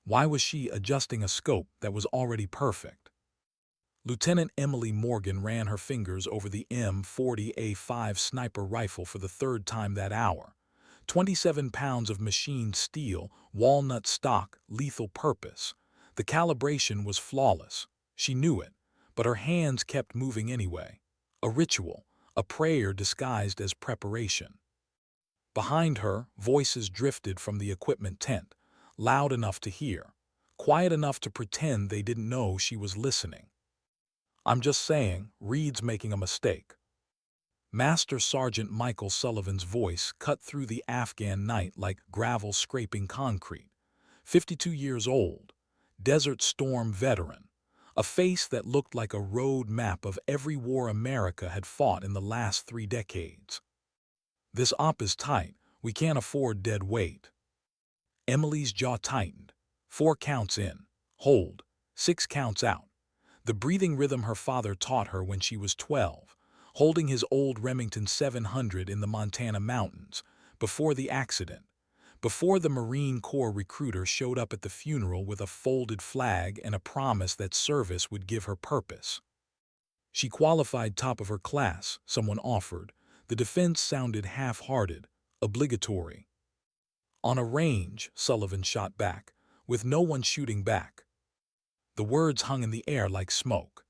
Why was she adjusting a scope that was already perfect? Lieutenant Emily Morgan ran her fingers over the M40A5 sniper rifle for the third time that hour. 27 pounds of machined steel, walnut stock, lethal purpose. The calibration was flawless. She knew it, but her hands kept moving anyway. A ritual, a prayer disguised as preparation. Behind her, voices drifted from the equipment tent, loud enough to hear, quiet enough to pretend they didn't know she was listening. "I'm just saying, Reed's making a mistake." Master Sergeant Michael Sullivan's voice cut through the Afghan night like gravel scraping concrete. 52 years old, Desert Storm veteran, a face that looked like a road map of every war America had fought in the last 3 decades. "This op is tight. We can't afford dead weight." Emily's jaw tightened. 4 counts in. Hold. 6 counts out. The breathing rhythm her father taught her when she was 12, holding his old Remington 700 in the Montana mountains, before the accident, before the Marine Corps recruiter showed up at the funeral with a folded flag and a promise that service would give her purpose. She qualified top of her class, someone offered. The defense sounded half-hearted, obligatory. "On a range," Sullivan shot back, with no one shooting back. The words hung in the air like smoke.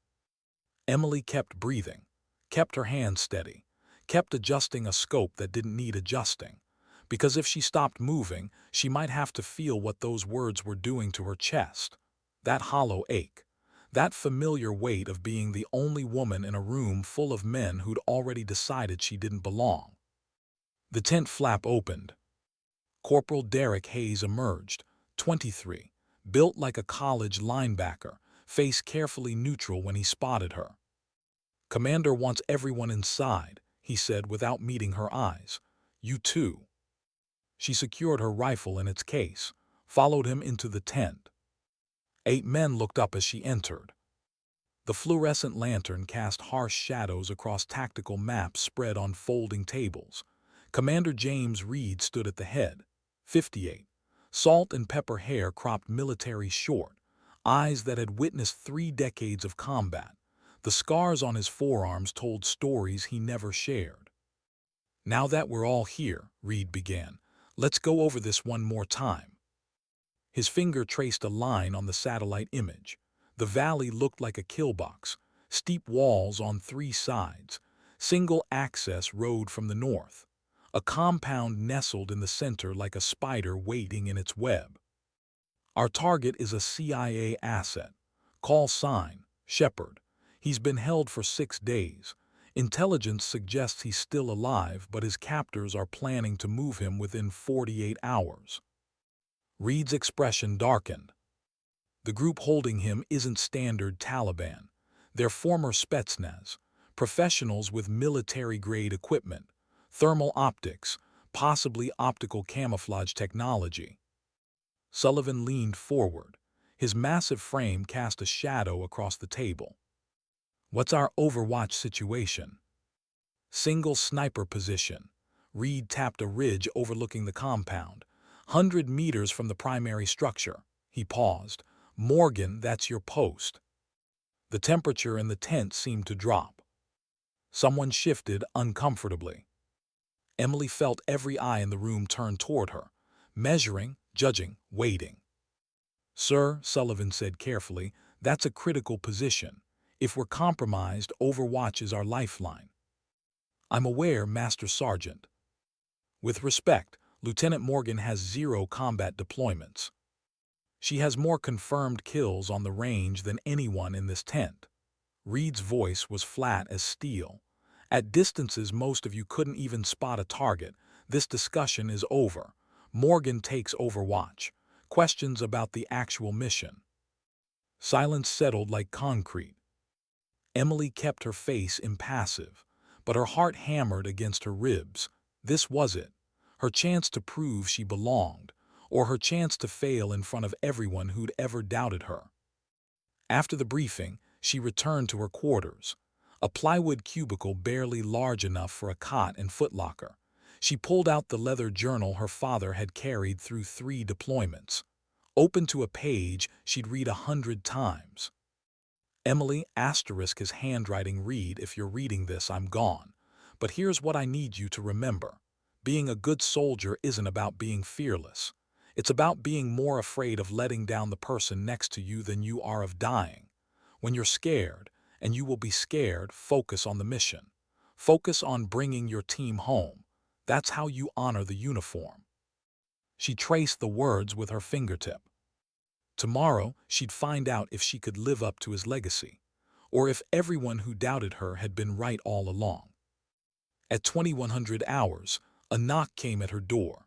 Emily kept breathing, kept her hands steady, kept adjusting a scope that didn't need adjusting, because if she stopped moving, she might have to feel what those words were doing to her chest. That hollow ache, that familiar weight of being the only woman in a room full of men who'd already decided she didn't belong. The tent flap opened. Corporal Derek Hayes emerged, 23, built like a college linebacker, face carefully neutral when he spotted her. "Commander wants everyone inside," he said without meeting her eyes. "You too." She secured her rifle in its case, followed him into the tent. 8 men looked up as she entered. The fluorescent lantern cast harsh shadows across tactical maps spread on folding tables. Commander James Reed stood at the head, 58, salt and pepper hair cropped military short, eyes that had witnessed 3 decades of combat. The scars on his forearms told stories he never shared. "Now that we're all here," Reed began, "let's go over this one more time." His finger traced a line on the satellite image. The valley looked like a killbox, steep walls on 3 sides, single-access road from the north, a compound nestled in the center like a spider waiting in its web. "Our target is a CIA asset. Call sign, Shepard. He's been held for 6 days. Intelligence suggests he's still alive, but his captors are planning to move him within 48 hours. Reed's expression darkened. "The group holding him isn't standard Taliban. They're former Spetsnaz, professionals with military-grade equipment, thermal optics, possibly optical camouflage technology." Sullivan leaned forward. His massive frame cast a shadow across the table. "What's our Overwatch situation?" "Single sniper position." Reed tapped a ridge overlooking the compound. 100 meters from the primary structure. He paused. "Morgan, that's your post." The temperature in the tent seemed to drop. Someone shifted uncomfortably. Emily felt every eye in the room turn toward her, measuring, judging, waiting. "Sir," Sullivan said carefully, "that's a critical position. If we're compromised, Overwatch is our lifeline." "I'm aware, Master Sergeant." "With respect, Lieutenant Morgan has 0 combat deployments. She has more confirmed kills on the range than anyone in this tent." Reed's voice was flat as steel. "At distances most of you couldn't even spot a target. This discussion is over. Morgan takes Overwatch. Questions about the actual mission." Silence settled like concrete. Emily kept her face impassive, but her heart hammered against her ribs. This was it. Her chance to prove she belonged, or her chance to fail in front of everyone who'd ever doubted her. After the briefing, she returned to her quarters, a plywood cubicle barely large enough for a cot and footlocker. She pulled out the leather journal her father had carried through 3 deployments. Open to a page she'd read 100 times. Emily, asterisk his handwriting, read, if you're reading this, I'm gone. But here's what I need you to remember. Being a good soldier isn't about being fearless. It's about being more afraid of letting down the person next to you than you are of dying. When you're scared, and you will be scared, focus on the mission. Focus on bringing your team home. That's how you honor the uniform. She traced the words with her fingertip. Tomorrow, she'd find out if she could live up to his legacy, or if everyone who doubted her had been right all along. At 2100 hours, a knock came at her door.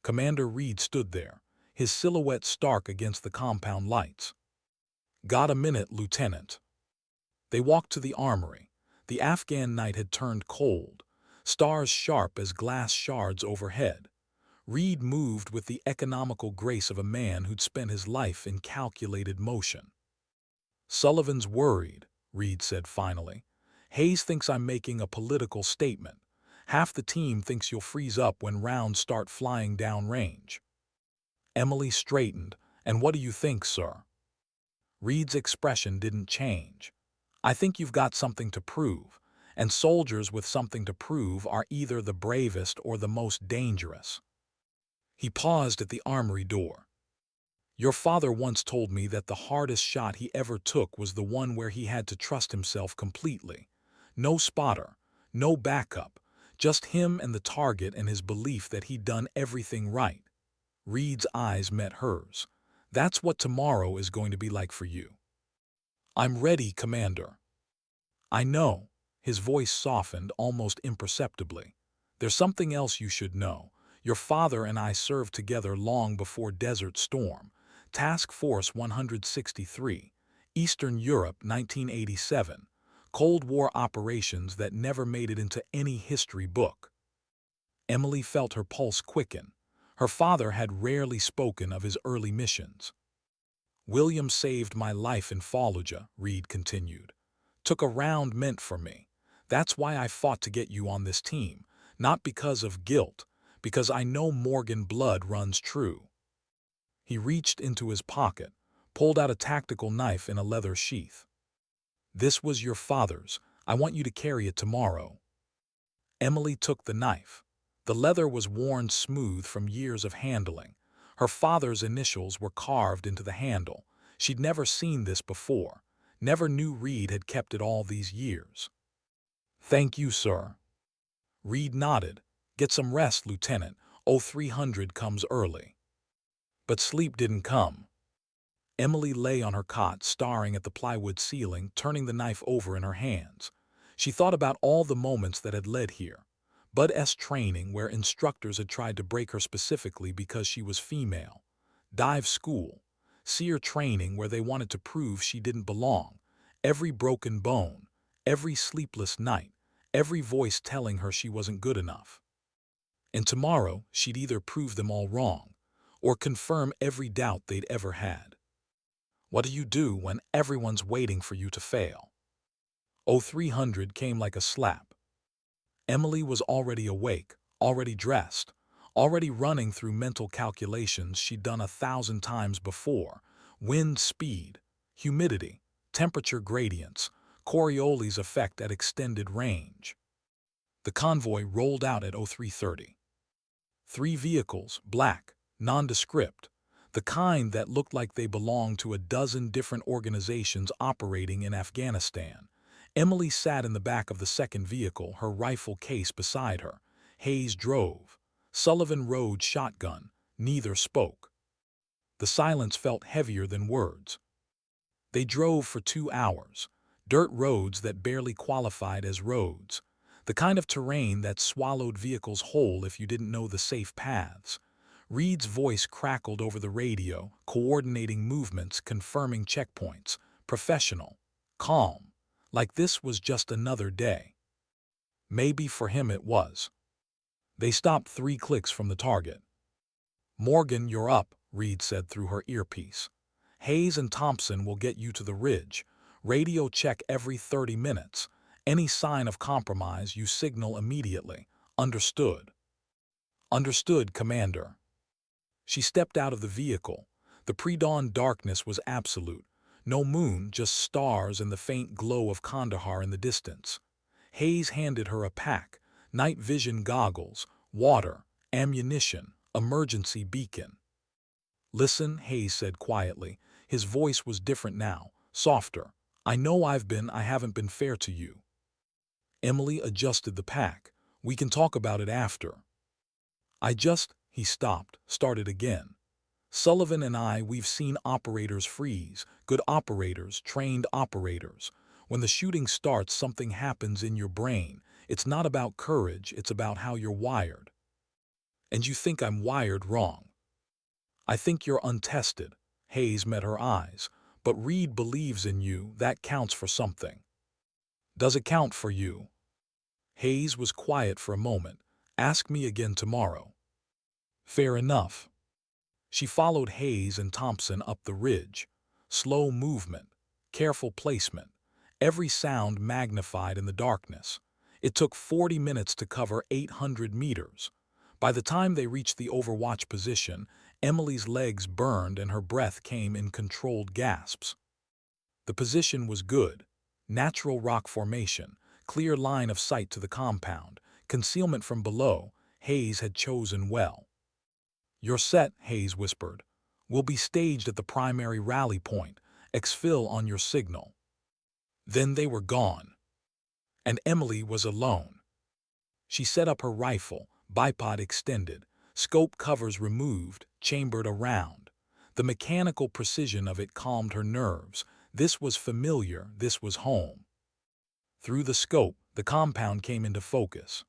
Commander Reed stood there, his silhouette stark against the compound lights. "Got a minute, Lieutenant?" They walked to the armory. The Afghan night had turned cold, stars sharp as glass shards overhead. Reed moved with the economical grace of a man who'd spent his life in calculated motion. "Sullivan's worried," Reed said finally. "Hayes thinks I'm making a political statement. Half the team thinks you'll freeze up when rounds start flying downrange." Emily straightened. "And what do you think, sir?" Reed's expression didn't change. "I think you've got something to prove, and soldiers with something to prove are either the bravest or the most dangerous." He paused at the armory door. "Your father once told me that the hardest shot he ever took was the one where he had to trust himself completely. No spotter, no backup, just him and the target and his belief that he'd done everything right." Reed's eyes met hers. "That's what tomorrow is going to be like for you." "I'm ready, Commander." "I know." His voice softened almost imperceptibly. "There's something else you should know. Your father and I served together long before Desert Storm. Task Force 163, Eastern Europe, 1987. Cold War operations that never made it into any history book." Emily felt her pulse quicken. Her father had rarely spoken of his early missions. "William saved my life in Fallujah," Reed continued. "Took a round meant for me. That's why I fought to get you on this team, not because of guilt, because I know Morgan blood runs true." He reached into his pocket, pulled out a tactical knife in a leather sheath. "This was your father's. I want you to carry it tomorrow." Emily took the knife. The leather was worn smooth from years of handling. Her father's initials were carved into the handle. She'd never seen this before, never knew Reed had kept it all these years. "Thank you, sir." Reed nodded. "Get some rest, Lieutenant. 0300 comes early." But sleep didn't come. Emily lay on her cot, staring at the plywood ceiling, turning the knife over in her hands. She thought about all the moments that had led here. Bud S training, where instructors had tried to break her specifically because she was female. Dive school. Seer training, where they wanted to prove she didn't belong. Every broken bone, every sleepless night, every voice telling her she wasn't good enough. And tomorrow, she'd either prove them all wrong, or confirm every doubt they'd ever had. What do you do when everyone's waiting for you to fail? 0300 came like a slap. Emily was already awake, already dressed, already running through mental calculations she'd done 1,000 times before. Wind speed, humidity, temperature gradients, Coriolis effect at extended range. The convoy rolled out at 0330. 3 vehicles, black, nondescript, the kind that looked like they belonged to a dozen different organizations operating in Afghanistan. Emily sat in the back of the second vehicle, her rifle case beside her. Hayes drove. Sullivan rode shotgun. Neither spoke. The silence felt heavier than words. They drove for 2 hours. Dirt roads that barely qualified as roads. The kind of terrain that swallowed vehicles whole if you didn't know the safe paths. Reed's voice crackled over the radio, coordinating movements, confirming checkpoints. Professional. Calm. Like this was just another day. Maybe for him it was. They stopped 3 clicks from the target. "Morgan, you're up," Reed said through her earpiece. "Hayes and Thompson will get you to the ridge. Radio check every 30 minutes. Any sign of compromise, you signal immediately. Understood?" "Understood, Commander." She stepped out of the vehicle. The pre-dawn darkness was absolute. No moon, just stars and the faint glow of Kandahar in the distance. Hayes handed her a pack: night vision goggles, water, ammunition, emergency beacon. "Listen," Hayes said quietly. His voice was different now, softer. "I know I haven't been fair to you." Emily adjusted the pack. "We can talk about it after." He stopped, started again. "Sullivan and we've seen operators freeze, good operators, trained operators. When the shooting starts, something happens in your brain. It's not about courage, it's about how you're wired. And you think I'm wired wrong. I think you're untested." Hayes met her eyes. "But Reed believes in you, that counts for something." "Does it count for you?" Hayes was quiet for a moment. "Ask me again tomorrow." "Fair enough." She followed Hayes and Thompson up the ridge. Slow movement, careful placement, every sound magnified in the darkness. It took 40 minutes to cover 800 meters. By the time they reached the overwatch position, Emily's legs burned and her breath came in controlled gasps. The position was good. Natural rock formation, clear line of sight to the compound, concealment from below. Hayes had chosen well. "You're set," Hayes whispered. "We'll be staged at the primary rally point. Exfil on your signal." Then they were gone. And Emily was alone. She set up her rifle, bipod extended, scope covers removed, chambered around. The mechanical precision of it calmed her nerves. This was familiar, this was home. Through the scope, the compound came into focus.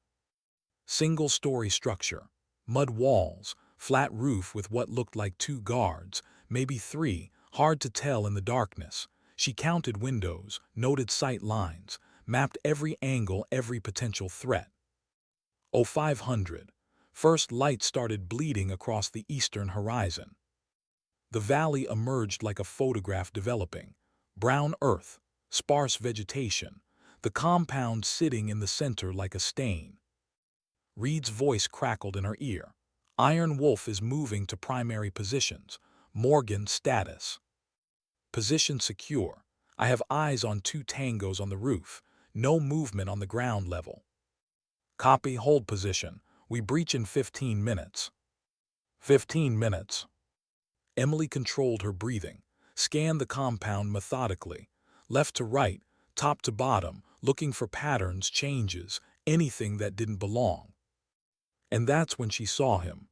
Single-story structure, mud walls, flat roof with what looked like 2 guards, maybe 3, hard to tell in the darkness. She counted windows, noted sight lines, mapped every angle, every potential threat. 0500. First light started bleeding across the eastern horizon. The valley emerged like a photograph developing. Brown earth, sparse vegetation, the compound sitting in the center like a stain. Reed's voice crackled in her ear. "Iron Wolf is moving to primary positions. Morgan, status. Position secure. I have eyes on 2 tangos on the roof. No movement on the ground level." "Copy, hold position. We breach in 15 minutes. 15 minutes. Emily controlled her breathing, scanned the compound methodically, left to right, top to bottom, looking for patterns, changes, anything that didn't belong. And that's when she saw him.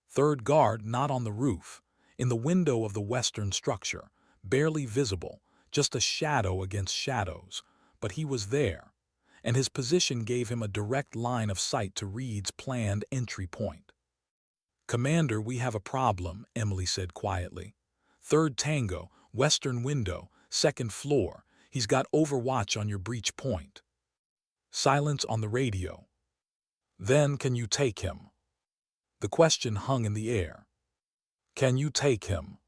Third guard not on the roof, in the window of the western structure, barely visible, just a shadow against shadows, but he was there, and his position gave him a direct line of sight to Reed's planned entry point. "Commander, we have a problem," Emily said quietly. "Third tango, western window, 2nd floor. He's got overwatch on your breach point." Silence on the radio. "Then can you take him?" The question hung in the air. "Can you take him?"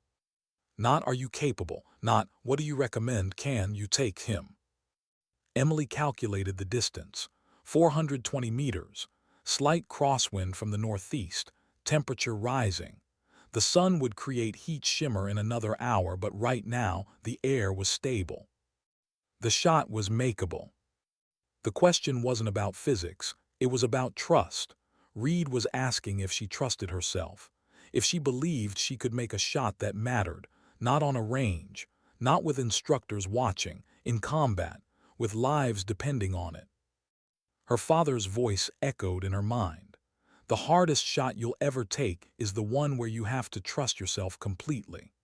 Not "are you capable?" Not "what do you recommend?" "Can you take him?" Emily calculated the distance. 420 meters. Slight crosswind from the northeast. Temperature rising. The sun would create heat shimmer in another hour, but right now the air was stable. The shot was makeable. The question wasn't about physics, it was about trust. Reed was asking if she trusted herself, if she believed she could make a shot that mattered, not on a range, not with instructors watching, in combat, with lives depending on it. Her father's voice echoed in her mind. "The hardest shot you'll ever take is the one where you have to trust yourself completely."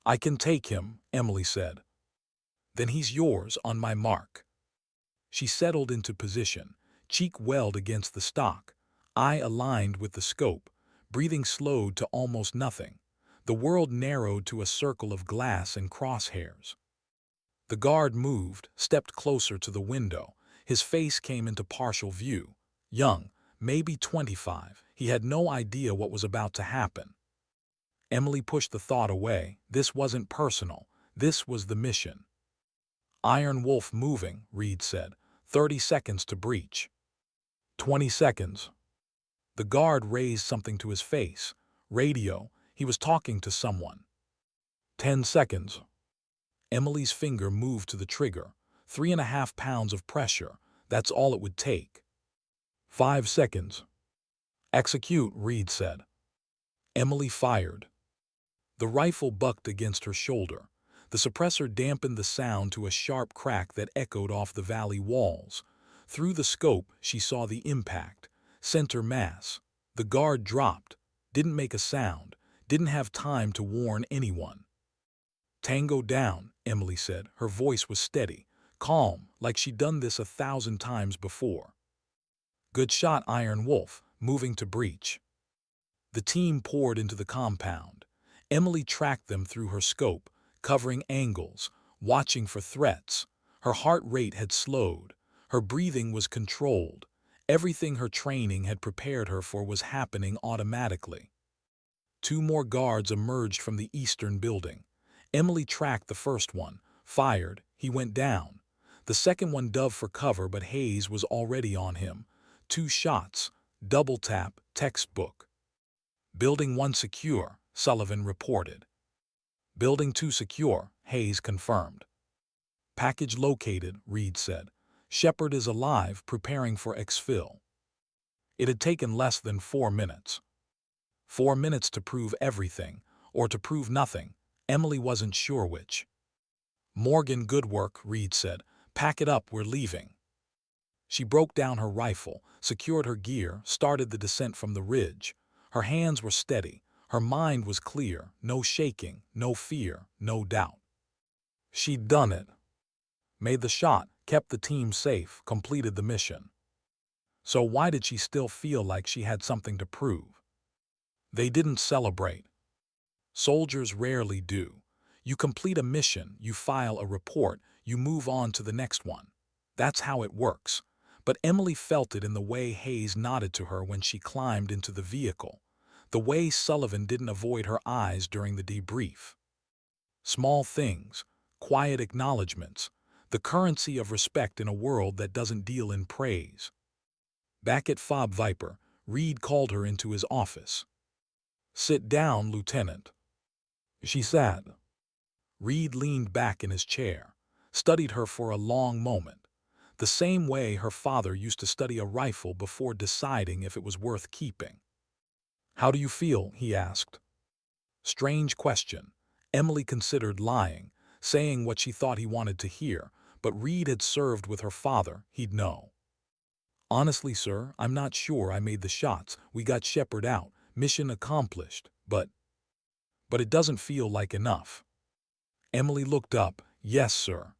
"I can take him," Emily said. "Then he's yours on my mark." She settled into position, cheek welled against the stock, eye aligned with the scope, breathing slowed to almost nothing. The world narrowed to a circle of glass and crosshairs. The guard moved, stepped closer to the window. His face came into partial view. Young, maybe 25, he had no idea what was about to happen. Emily pushed the thought away. This wasn't personal. This was the mission. "Iron Wolf moving," Reed said. 30 seconds to breach. 20 seconds. The guard raised something to his face. Radio. He was talking to someone. 10 seconds. Emily's finger moved to the trigger. 3.5 pounds of pressure. That's all it would take. 5 seconds. Execute, Reed said. Emily fired. The rifle bucked against her shoulder. The suppressor dampened the sound to a sharp crack that echoed off the valley walls. Through the scope, she saw the impact. Center mass. The guard dropped. Didn't make a sound. Didn't have time to warn anyone. Tango down, Emily said. Her voice was steady, calm, like she'd done this 1,000 times before. Good shot, Iron Wolf, moving to breach. The team poured into the compound. Emily tracked them through her scope, covering angles, watching for threats. Her heart rate had slowed. Her breathing was controlled. Everything her training had prepared her for was happening automatically. 2 more guards emerged from the eastern building. Emily tracked the first one, fired, he went down. The second one dove for cover, but Hayes was already on him. 2 shots, double tap, textbook. Building 1 secure, Sullivan reported. Building 2 secure, Hayes confirmed. Package located, Reed said. Shepard is alive, preparing for exfil. It had taken less than 4 minutes. 4 minutes to prove everything, or to prove nothing. Emily wasn't sure which. Morgan, good work, Reed said. Pack it up, we're leaving. She broke down her rifle, secured her gear, started the descent from the ridge. Her hands were steady. Her mind was clear. No shaking, no fear, no doubt. She'd done it. Made the shot, kept the team safe, completed the mission. So why did she still feel like she had something to prove? They didn't celebrate. Soldiers rarely do. You complete a mission, you file a report, you move on to the next one. That's how it works. But Emily felt it in the way Hayes nodded to her when she climbed into the vehicle, the way Sullivan didn't avoid her eyes during the debrief. Small things, quiet acknowledgments, the currency of respect in a world that doesn't deal in praise. Back at Fob Viper, Reed called her into his office. Sit down, Lieutenant. She sat. Reed leaned back in his chair, studied her for a long moment, the same way her father used to study a rifle before deciding if it was worth keeping. How do you feel? He asked. Strange question. Emily considered lying, saying what she thought he wanted to hear, but Reed had served with her father, he'd know. Honestly, sir, I'm not sure I made the shots. We got Shepard out. Mission accomplished, but it doesn't feel like enough. Emily looked up. Yes, sir.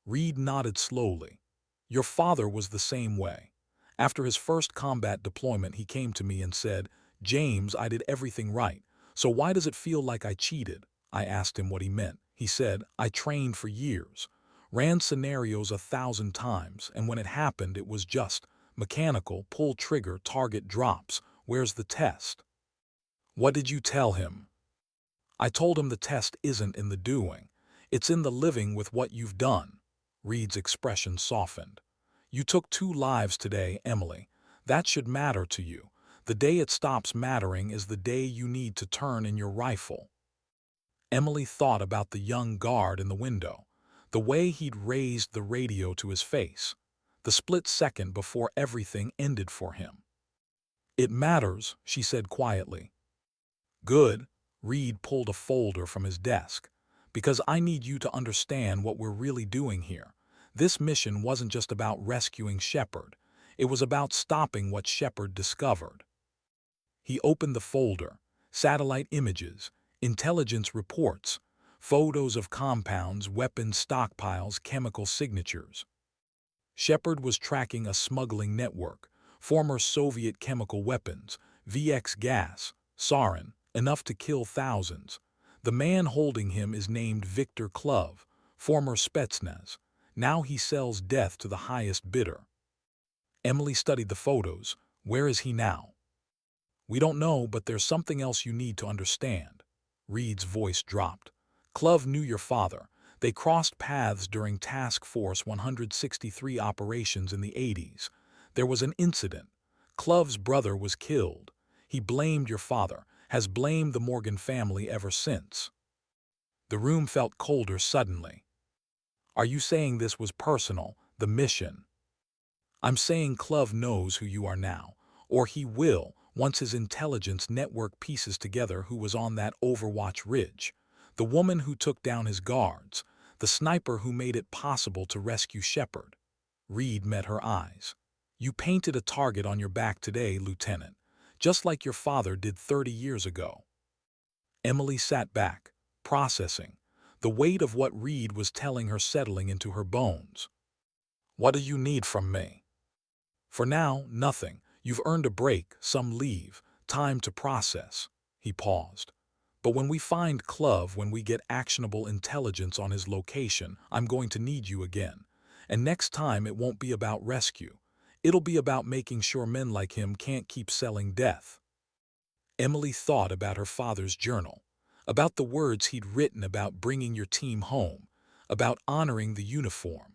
Reed nodded slowly. Your father was the same way. After his first combat deployment, he came to me and said, James, I did everything right. So why does it feel like I cheated? I asked him what he meant. He said, I trained for years, ran scenarios 1,000 times, and when it happened, it was just mechanical, pull trigger, target drops. Where's the test? What did you tell him? I told him the test isn't in the doing. It's in the living with what you've done. Reed's expression softened. You took 2 lives today, Emily. That should matter to you. The day it stops mattering is the day you need to turn in your rifle. Emily thought about the young guard in the window, the way he'd raised the radio to his face, the split second before everything ended for him. It matters, she said quietly. Good. Reed pulled a folder from his desk. Because I need you to understand what we're really doing here. This mission wasn't just about rescuing Shepard. It was about stopping what Shepard discovered. He opened the folder. Satellite images, intelligence reports, photos of compounds, weapons stockpiles, chemical signatures. Shepard was tracking a smuggling network, former Soviet chemical weapons, VX gas, sarin, enough to kill thousands. The man holding him is named Victor Klov, former Spetsnaz. Now he sells death to the highest bidder. Emily studied the photos. Where is he now? We don't know, but there's something else you need to understand. Reed's voice dropped. Klov knew your father. They crossed paths during Task Force 163 operations in the 80s. There was an incident. Klov's brother was killed. He blamed your father, has blamed the Morgan family ever since. The room felt colder suddenly. Are you saying this was personal, the mission? I'm saying Clove knows who you are now, or he will once his intelligence network pieces together who was on that Overwatch ridge, the woman who took down his guards, the sniper who made it possible to rescue Shepard. Reed met her eyes. You painted a target on your back today, Lieutenant, just like your father did 30 years ago. Emily sat back, processing, the weight of what Reed was telling her settling into her bones. What do you need from me? For now, nothing. You've earned a break, some leave, time to process. He paused. But when we find Clove, when we get actionable intelligence on his location, I'm going to need you again. And next time it won't be about rescue. It'll be about making sure men like him can't keep selling death. Emily thought about her father's journal, about the words he'd written about bringing your team home, about honoring the uniform.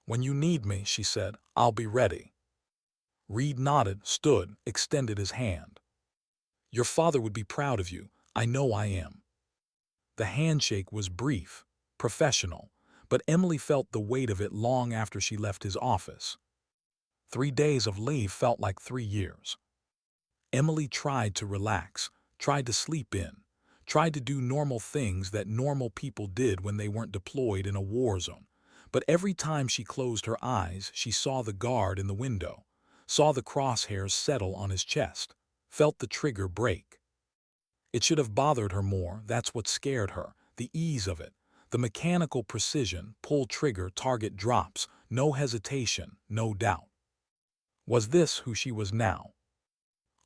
When you need me, she said, I'll be ready. Reed nodded, stood, extended his hand. Your father would be proud of you. I know I am. The handshake was brief, professional, but Emily felt the weight of it long after she left his office. 3 days of leave felt like 3 years. Emily tried to relax, tried to sleep in, tried to do normal things that normal people did when they weren't deployed in a war zone. But every time she closed her eyes, she saw the guard in the window, saw the crosshairs settle on his chest, felt the trigger break. It should have bothered her more, that's what scared her, the ease of it, the mechanical precision, pull trigger, target drops, no hesitation, no doubt. Was this who she was now?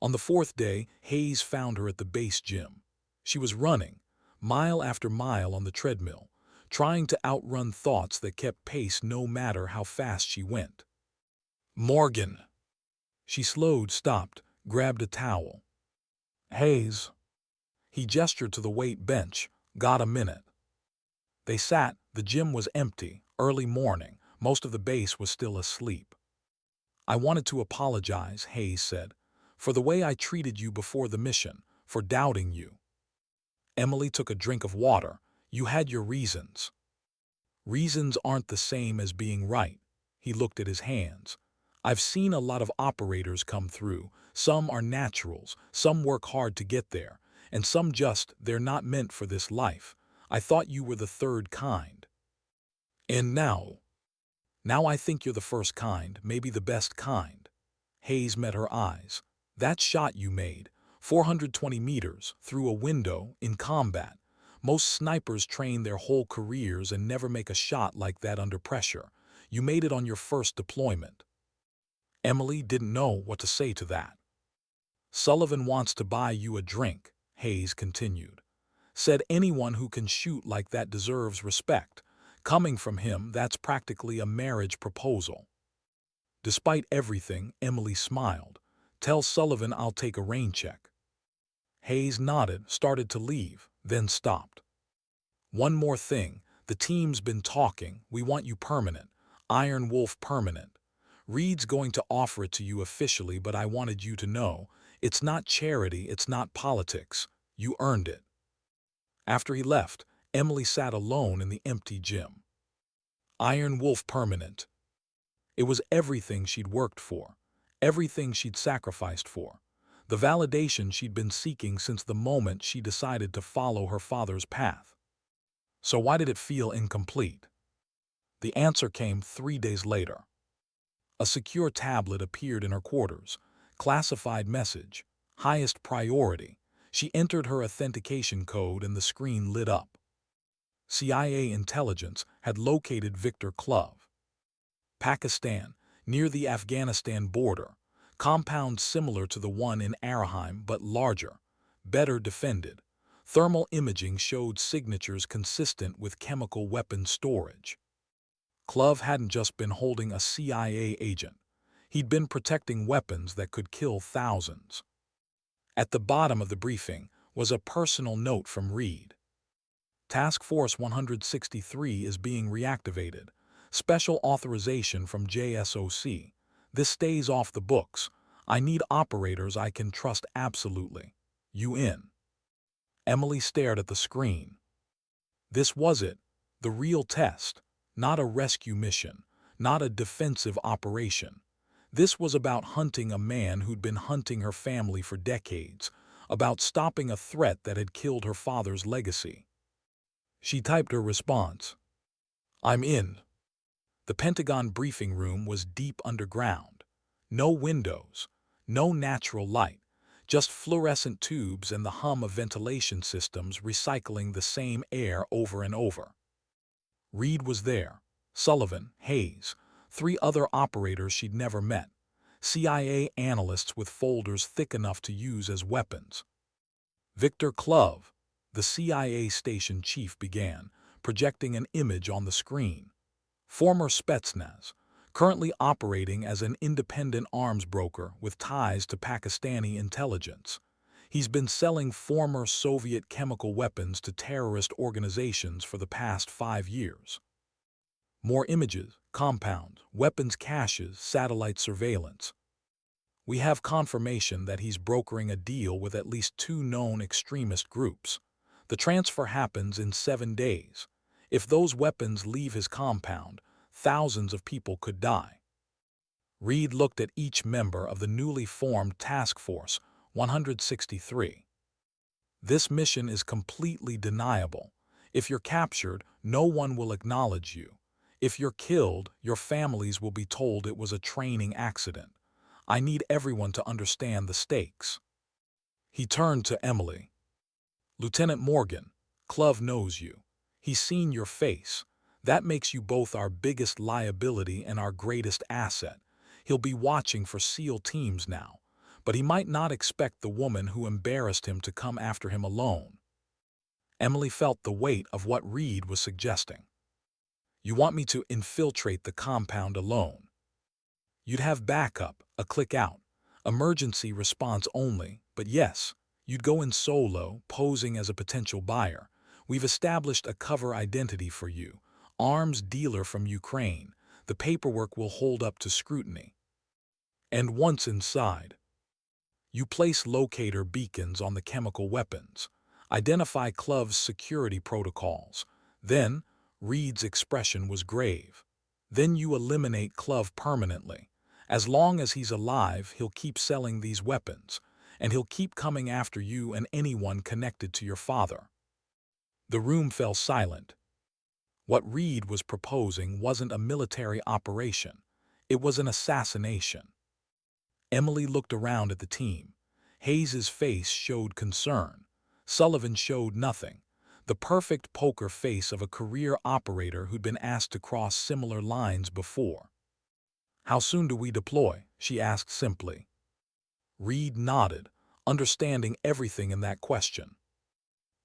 On the 4th day, Hayes found her at the base gym. She was running, mile after mile on the treadmill, trying to outrun thoughts that kept pace no matter how fast she went. Morgan. She slowed, stopped, grabbed a towel. Hayes. He gestured to the weight bench. Got a minute. They sat. The gym was empty, early morning. Most of the base was still asleep. I wanted to apologize, Hayes said, for the way I treated you before the mission, for doubting you. Emily took a drink of water. You had your reasons. Reasons aren't the same as being right. He looked at his hands. I've seen a lot of operators come through. Some are naturals, some work hard to get there, and some just, they're not meant for this life. I thought you were the third kind. And now I think you're the first kind, maybe the best kind. Hayes met her eyes. That shot you made, 420 meters, through a window, in combat. Most snipers train their whole careers and never make a shot like that under pressure. You made it on your first deployment. Emily didn't know what to say to that. Sullivan wants to buy you a drink, Hayes continued. Said anyone who can shoot like that deserves respect. Coming from him, that's practically a marriage proposal. Despite everything, Emily smiled. Tell Sullivan I'll take a rain check. Hayes nodded, started to leave, then stopped. One more thing, the team's been talking, we want you permanent. Iron Wolf permanent. Reed's going to offer it to you officially, but I wanted you to know, it's not charity, it's not politics. You earned it. After he left, Emily sat alone in the empty gym. Iron Wolf permanent. It was everything she'd worked for, everything she'd sacrificed for, the validation she'd been seeking since the moment she decided to follow her father's path. So why did it feel incomplete? The answer came 3 days later. A secure tablet appeared in her quarters. Classified message. Highest priority. She entered her authentication code and the screen lit up. CIA intelligence had located Victor Clove. Pakistan, near the Afghanistan border. Compound similar to the one in Araheim but larger. Better defended. Thermal imaging showed signatures consistent with chemical weapon storage. Clove hadn't just been holding a CIA agent. He'd been protecting weapons that could kill thousands. At the bottom of the briefing was a personal note from Reed. Task Force 163 is being reactivated. Special authorization from JSOC. This stays off the books. I need operators I can trust absolutely. You in? Emily stared at the screen. This was it, the real test, not a rescue mission, not a defensive operation. This was about hunting a man who'd been hunting her family for decades, about stopping a threat that had killed her father's legacy. She typed her response. I'm in. The Pentagon briefing room was deep underground. No windows, no natural light, just fluorescent tubes and the hum of ventilation systems recycling the same air over and over. Reed was there, Sullivan, Hayes, three other operators she'd never met, CIA analysts with folders thick enough to use as weapons. Victor Clove, the CIA station chief, began, projecting an image on the screen. Former Spetsnaz, currently operating as an independent arms broker with ties to Pakistani intelligence. He's been selling former Soviet chemical weapons to terrorist organizations for the past 5 years. More images, compounds, weapons caches, satellite surveillance. We have confirmation that he's brokering a deal with at least 2 known extremist groups. The transfer happens in 7 days. If those weapons leave his compound, thousands of people could die. Reed looked at each member of the newly formed Task Force 163. This mission is completely deniable. If you're captured, no one will acknowledge you. If you're killed, your families will be told it was a training accident. I need everyone to understand the stakes. He turned to Emily. Lieutenant Morgan, Clove knows you. He's seen your face. That makes you both our biggest liability and our greatest asset. He'll be watching for SEAL teams now, but he might not expect the woman who embarrassed him to come after him alone. Emily felt the weight of what Reed was suggesting. You want me to infiltrate the compound alone? You'd have backup, a click out, emergency response only, but yes, you'd go in solo, posing as a potential buyer. We've established a cover identity for you, arms dealer from Ukraine. The paperwork will hold up to scrutiny. And once inside, you place locator beacons on the chemical weapons, identify Clove's security protocols. Then, Reed's expression was grave. Then you eliminate Clove permanently. As long as he's alive, he'll keep selling these weapons, and he'll keep coming after you and anyone connected to your father. The room fell silent. What Reed was proposing wasn't a military operation. It was an assassination. Emily looked around at the team. Hayes's face showed concern. Sullivan showed nothing. The perfect poker face of a career operator who'd been asked to cross similar lines before. How soon do we deploy? She asked simply. Reed nodded, understanding everything in that question.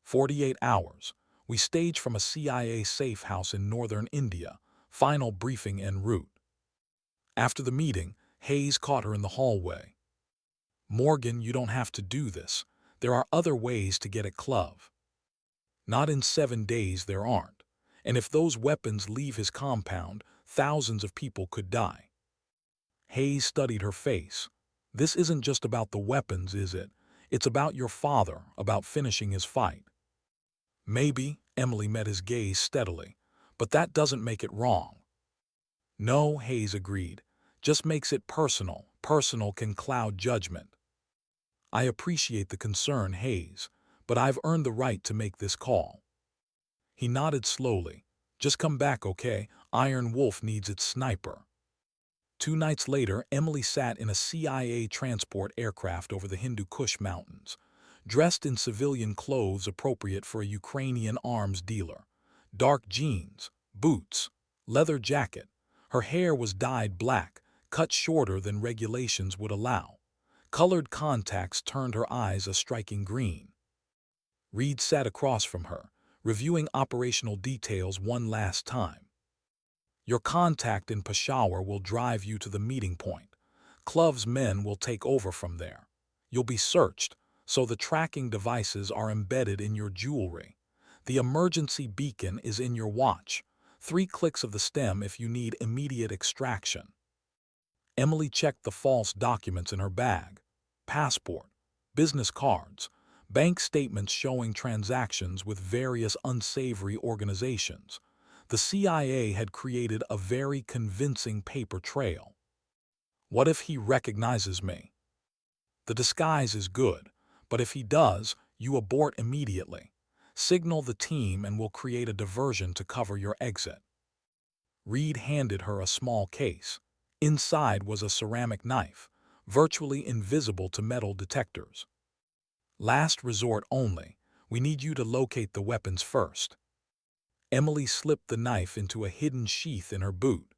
48 hours. We stage from a CIA safe house in northern India. Final briefing en route. After the meeting, Hayes caught her in the hallway. Morgan, you don't have to do this. There are other ways to get at Clove. Not in 7 days there aren't. And if those weapons leave his compound, thousands of people could die. Hayes studied her face. This isn't just about the weapons, is it? It's about your father, about finishing his fight. Maybe, Emily met his gaze steadily, but that doesn't make it wrong. No, Hayes agreed. Just makes it personal. Personal can cloud judgment. I appreciate the concern, Hayes, but I've earned the right to make this call. He nodded slowly. Just come back, okay? Iron Wolf needs its sniper. 2 nights later, Emily sat in a CIA transport aircraft over the Hindu Kush Mountains, dressed in civilian clothes appropriate for a Ukrainian arms dealer. Dark jeans, boots, leather jacket. Her hair was dyed black, cut shorter than regulations would allow. Colored contacts turned her eyes a striking green. Reed sat across from her, reviewing operational details one last time. Your contact in Peshawar will drive you to the meeting point. Clove's men will take over from there. You'll be searched, so the tracking devices are embedded in your jewelry. The emergency beacon is in your watch. 3 clicks of the stem if you need immediate extraction. Emily checked the false documents in her bag. Passport, business cards, bank statements showing transactions with various unsavory organizations. The CIA had created a very convincing paper trail. What if he recognizes me? The disguise is good, but if he does, you abort immediately. Signal the team and we'll create a diversion to cover your exit. Reed handed her a small case. Inside was a ceramic knife, virtually invisible to metal detectors. Last resort only. We need you to locate the weapons first. Emily slipped the knife into a hidden sheath in her boot,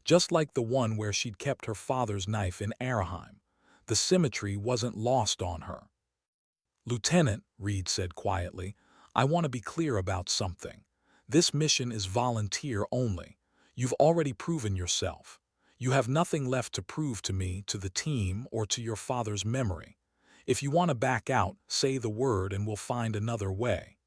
just like the one where she'd kept her father's knife in Anaheim. The symmetry wasn't lost on her. "Lieutenant," Reed said quietly, "I want to be clear about something. This mission is volunteer only. You've already proven yourself. You have nothing left to prove to me, to the team, or to your father's memory. If you want to back out, say the word and we'll find another way."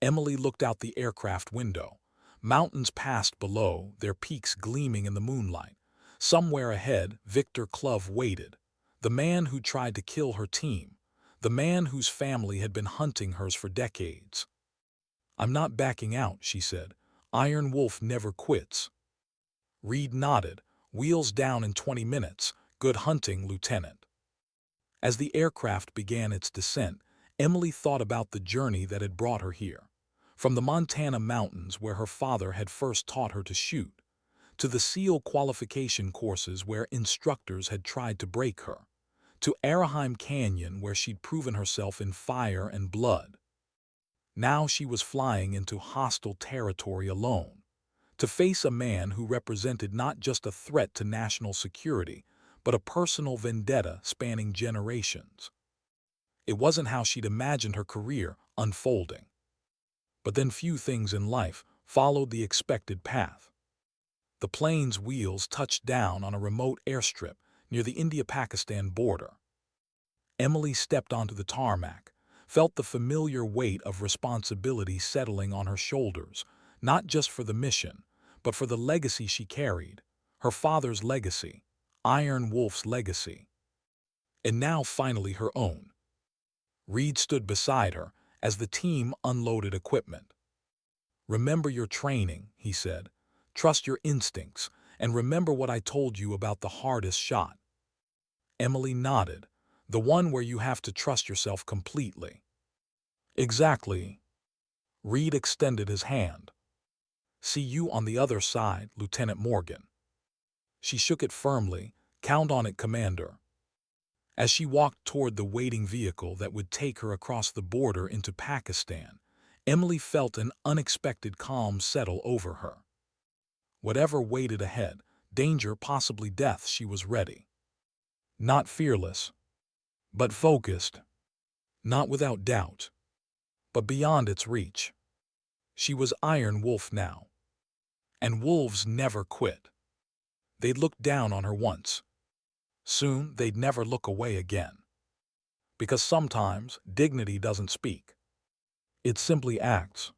Emily looked out the aircraft window. Mountains passed below, their peaks gleaming in the moonlight. Somewhere ahead, Victor Clove waited. The man who tried to kill her team. The man whose family had been hunting hers for decades. "I'm not backing out," she said. "Iron Wolf never quits." Reed nodded. "Wheels down in 20 minutes. Good hunting, Lieutenant." As the aircraft began its descent, Emily thought about the journey that had brought her here. From the Montana mountains where her father had first taught her to shoot, to the SEAL qualification courses where instructors had tried to break her, to Anaheim Canyon where she'd proven herself in fire and blood. Now she was flying into hostile territory alone, to face a man who represented not just a threat to national security, but a personal vendetta spanning generations. It wasn't how she'd imagined her career unfolding. But then few things in life followed the expected path. The plane's wheels touched down on a remote airstrip near the India-Pakistan border. Emily stepped onto the tarmac, felt the familiar weight of responsibility settling on her shoulders, not just for the mission, but for the legacy she carried, her father's legacy, Iron Wolf's legacy, and now finally her own. Reed stood beside her as the team unloaded equipment. "Remember your training," he said. "Trust your instincts, and remember what I told you about the hardest shot." Emily nodded. "The one where you have to trust yourself completely." "Exactly." Reed extended his hand. "See you on the other side, Lieutenant Morgan." She shook it firmly. "Count on it, Commander." As she walked toward the waiting vehicle that would take her across the border into Pakistan, Emily felt an unexpected calm settle over her. Whatever waited ahead, danger, possibly death, she was ready. Not fearless, but focused. Not without doubt, but beyond its reach. She was Iron Wolf now. And wolves never quit. They'd looked down on her once. Soon they'd never look away again. Because sometimes dignity doesn't speak. It simply acts.